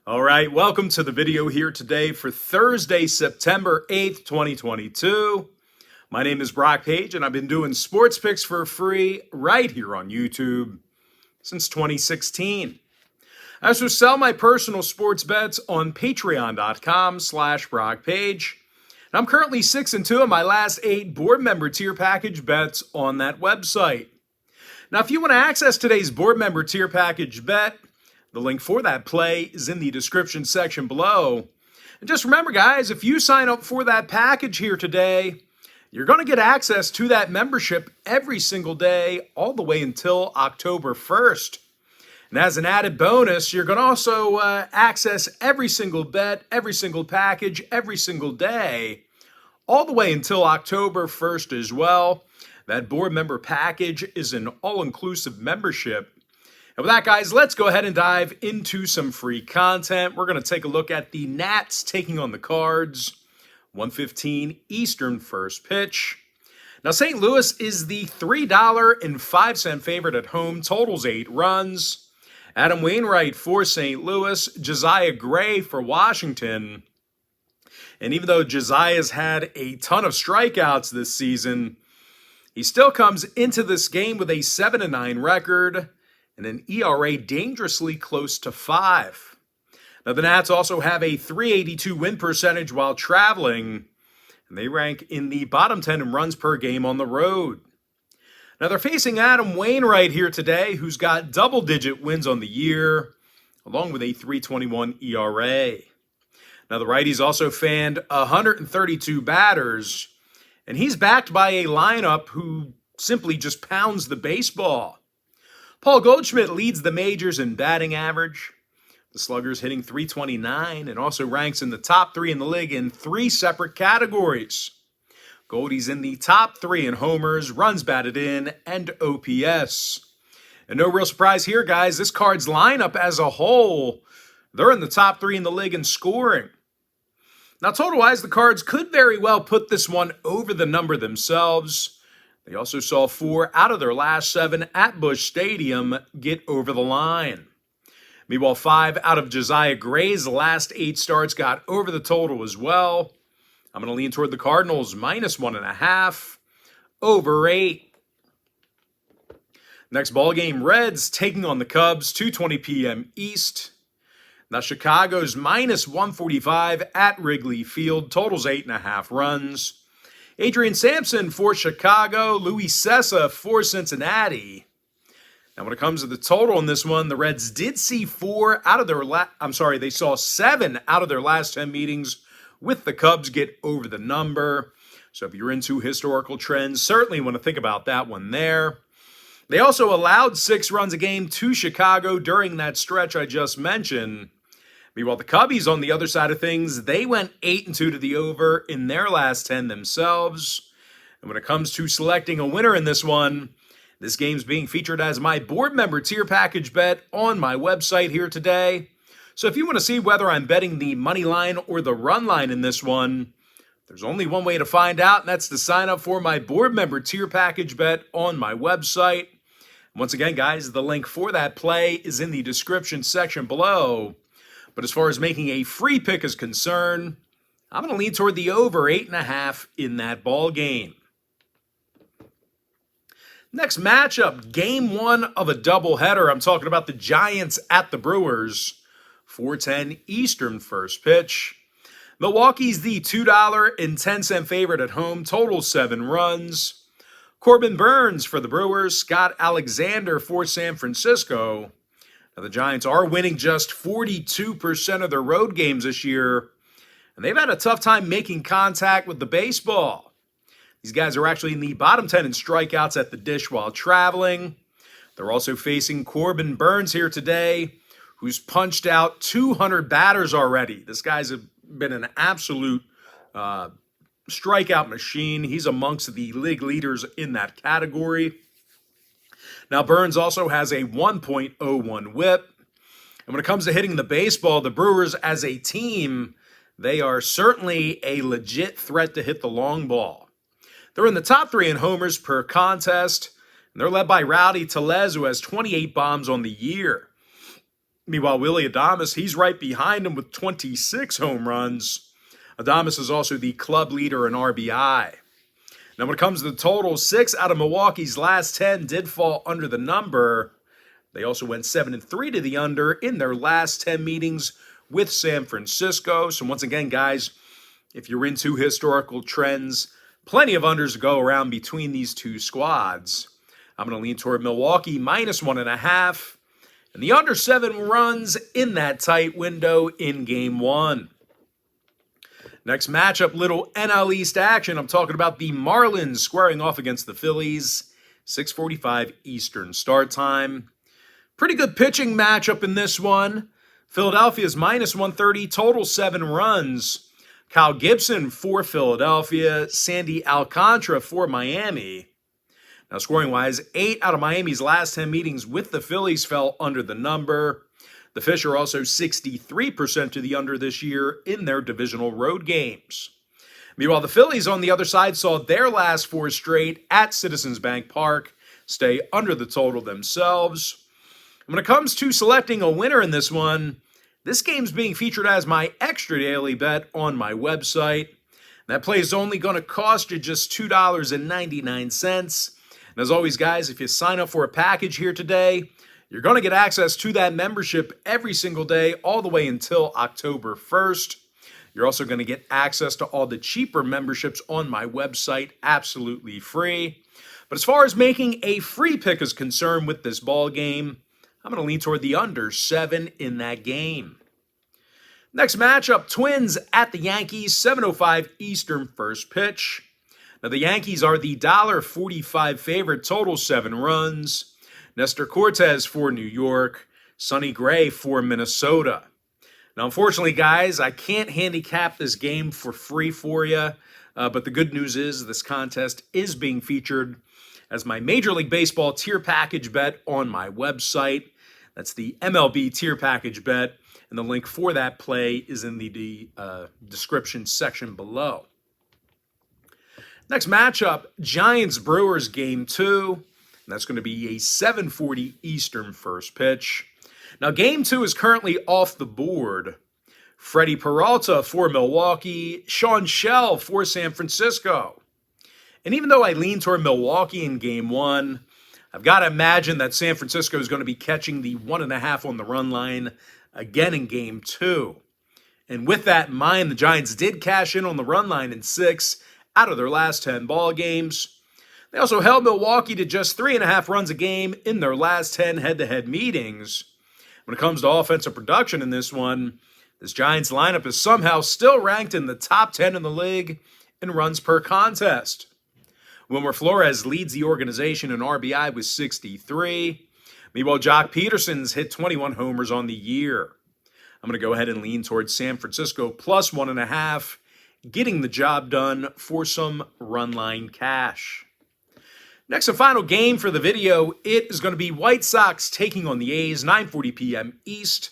All right, welcome to the video here today for Thursday, September 8th, 2022. My name is Brock Page, and I've been doing sports picks for free right here on YouTube since 2016. I also sell my personal sports bets on patreon.com/BrockPage. And I'm currently 6-2 in my last 8 board member tier package bets on that website. Now, if you want to access today's board member tier package bet, the link for that play is in the description section below. And just remember, guys, if you sign up for that package here today, you're going to get access to that membership every single day all the way until October 1st. And as an added bonus, you're going to also access every single bet, every single package, every single day, all the way until October 1st as well. That board member package is an all-inclusive membership. And with that, guys, let's go ahead and dive into some free content. We're going to take a look at the Nats taking on the Cards, 1:15 Eastern first pitch. Now, St. Louis is the $3.05 favorite at home, totals 8 runs. Adam Wainwright for St. Louis, Josiah Gray for Washington. And even though Josiah's had a ton of strikeouts this season, he still comes into this game with a 7-9 record and an ERA dangerously close to 5. Now, the Nats also have a .382 win percentage while traveling, and they rank in the bottom 10 in runs per game on the road. Now, they're facing Adam Wainwright here today, who's got double-digit wins on the year, along with a .321 ERA. Now, the righties also fanned 132 batters, and he's backed by a lineup who simply just pounds the baseball. Paul Goldschmidt leads the majors in batting average. The slugger's hitting .329 and also ranks in the top 3 in the league in 3 separate categories. Goldie's in the top 3 in homers, runs batted in, and OPS. And no real surprise here, guys. This Cards lineup as a whole, they're in the top 3 in the league in scoring. Now, total-wise, the Cards could very well put this one over the number themselves. They also saw 4 out of their last 7 at Busch Stadium get over the line. Meanwhile, 5 out of Josiah Gray's last 8 starts got over the total as well. I'm going to lean toward the Cardinals, -1.5, over 8. Next ball game, Reds taking on the Cubs, 2:20 p.m. East. Now, Chicago's -145 at Wrigley Field, totals 8.5 runs. Adrian Sampson for Chicago, Luis Cessa for Cincinnati. Now, when it comes to the total in this one, the Reds did see 7 out of their last 10 meetings with the Cubs get over the number. So if you're into historical trends, certainly want to think about that one there. They also allowed 6 runs a game to Chicago during that stretch I just mentioned. Meanwhile, the Cubbies, on the other side of things, they went 8-2 to the over in their last 10 themselves. And when it comes to selecting a winner in this one, this game's being featured as my board member tier package bet on my website here today. So if you want to see whether I'm betting the money line or the run line in this one, there's only one way to find out, and that's to sign up for my board member tier package bet on my website. Once again, guys, the link for that play is in the description section below. But as far as making a free pick is concerned, I'm going to lean toward the over 8.5 in that ball game. Next matchup, game 1 of a doubleheader. I'm talking about the Giants at the Brewers, 4:10 Eastern first pitch. Milwaukee's the $2.10 favorite at home, total 7 runs. Corbin Burns for the Brewers, Scott Alexander for San Francisco. Now, the Giants are winning just 42% of their road games this year, and they've had a tough time making contact with the baseball. These guys are actually in the bottom 10 in strikeouts at the dish while traveling. They're also facing Corbin Burns here today, who's punched out 200 batters already. This guy's been an absolute strikeout machine. He's amongst the league leaders in that category. Now, Burns also has a 1.01 whip. And when it comes to hitting the baseball, the Brewers as a team, they are certainly a legit threat to hit the long ball. They're in the top 3 in homers per contest, and they're led by Rowdy Tellez, who has 28 bombs on the year. Meanwhile, Willie Adames, he's right behind him with 26 home runs. Adames is also the club leader in RBI. Now, when it comes to the total, 6 out of Milwaukee's last 10 did fall under the number. They also went 7-3 to the under in their last 10 meetings with San Francisco. So once again, guys, if you're into historical trends, plenty of unders to go around between these two squads. I'm going to lean toward Milwaukee -1.5. And the under 7 runs in that tight window in Game 1. Next matchup, little NL East action. I'm talking about the Marlins squaring off against the Phillies. 6:45 Eastern start time. Pretty good pitching matchup in this one. Philadelphia's -130, total 7 runs. Kyle Gibson for Philadelphia. Sandy Alcantara for Miami. Now, scoring-wise, 8 out of Miami's last 10 meetings with the Phillies fell under the number. The Fish are also 63% to the under this year in their divisional road games. Meanwhile, the Phillies on the other side saw their last 4 straight at Citizens Bank Park stay under the total themselves. When it comes to selecting a winner in this one, this game's being featured as my extra daily bet on my website. That play is only going to cost you just $2.99. And as always, guys, if you sign up for a package here today, you're going to get access to that membership every single day all the way until October 1st. You're also going to get access to all the cheaper memberships on my website absolutely free. But as far as making a free pick is concerned with this ball game, I'm going to lean toward the under 7 in that game. Next matchup, Twins at the Yankees, 7:05 Eastern first pitch. Now, the Yankees are the $1.45 favorite, total 7 runs. Nestor Cortez for New York, Sonny Gray for Minnesota. Now, unfortunately, guys, I can't handicap this game for free for you, but the good news is this contest is being featured as my Major League Baseball tier package bet on my website. That's the MLB tier package bet, and the link for that play is in the description section below. Next matchup, Giants-Brewers Game 2. And that's going to be a 7:40 Eastern first pitch. Now, Game 2 is currently off the board. Freddie Peralta for Milwaukee, Sean Shell for San Francisco. And even though I lean toward Milwaukee in Game 1, I've got to imagine that San Francisco is going to be catching the 1.5 on the run line again in Game 2. And with that in mind, the Giants did cash in on the run line in 6 out of their last 10 ball games. They also held Milwaukee to just 3.5 runs a game in their last 10 head-to-head meetings. When it comes to offensive production in this one, this Giants lineup is somehow still ranked in the top 10 in the league in runs per contest. Wilmer Flores leads the organization in RBI with 63. Meanwhile, Jock Peterson's hit 21 homers on the year. I'm going to go ahead and lean towards San Francisco plus 1.5, getting the job done for some run line cash. Next and final game for the video, it is going to be White Sox taking on the A's, 9:40 p.m. East.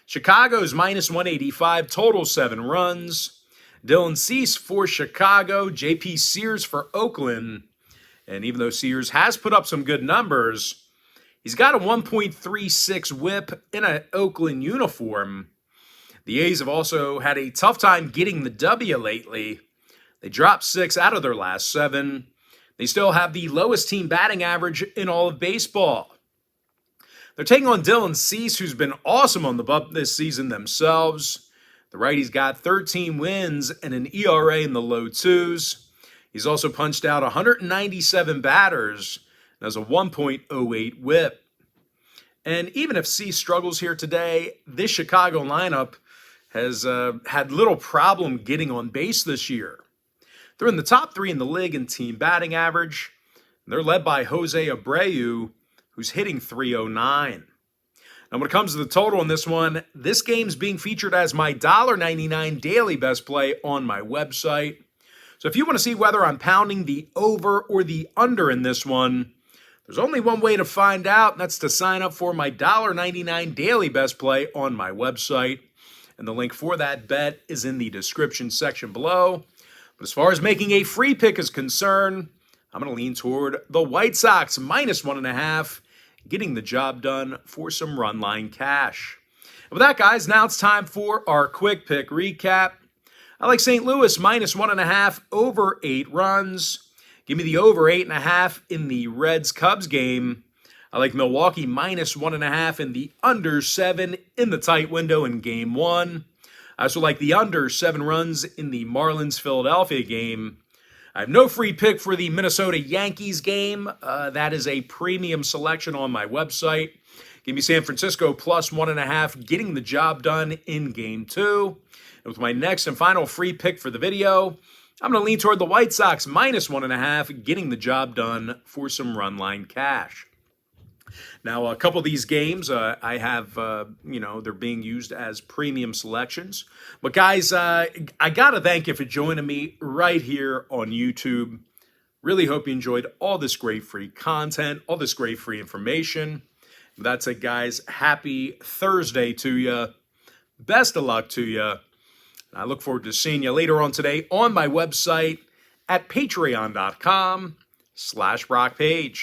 Chicago's -185, total 7 runs. Dylan Cease for Chicago, J.P. Sears for Oakland. And even though Sears has put up some good numbers, he's got a 1.36 whip in an Oakland uniform. The A's have also had a tough time getting the W lately. They dropped 6 out of their last 7. They still have the lowest team batting average in all of baseball. They're taking on Dylan Cease, who's been awesome on the bump this season themselves. The righty's got 13 wins and an ERA in the low 2s. He's also punched out 197 batters and has a 1.08 whip. And even if Cease struggles here today, this Chicago lineup has had little problem getting on base this year. They're in the top 3 in the league in team batting average. They're led by Jose Abreu, who's hitting .309. Now, when it comes to the total in this one, this game's being featured as my $1.99 daily best play on my website. So if you want to see whether I'm pounding the over or the under in this one, there's only one way to find out, and that's to sign up for my $1.99 daily best play on my website. And the link for that bet is in the description section below. But as far as making a free pick is concerned, I'm going to lean toward the White Sox -1.5, getting the job done for some run line cash. With that, guys, now it's time for our quick pick recap. I like St. Louis minus 1.5 over 8 runs. Give me the over 8.5 in the Reds-Cubs game. I like Milwaukee minus 1.5 and the under 7 in the tight window in Game 1. I also like the under 7 runs in the Marlins-Philadelphia game. I have no free pick for the Minnesota Yankees game. That is a premium selection on my website. Give me San Francisco plus 1.5, getting the job done in Game 2. And with my next and final free pick for the video, I'm going to lean toward the White Sox minus 1.5, getting the job done for some run line cash. Now, a couple of these games, I have, they're being used as premium selections. But guys, I got to thank you for joining me right here on YouTube. Really hope you enjoyed all this great free content, all this great free information. That's it, guys. Happy Thursday to you. Best of luck to you. I look forward to seeing you later on today on my website at patreon.com/BrockPage.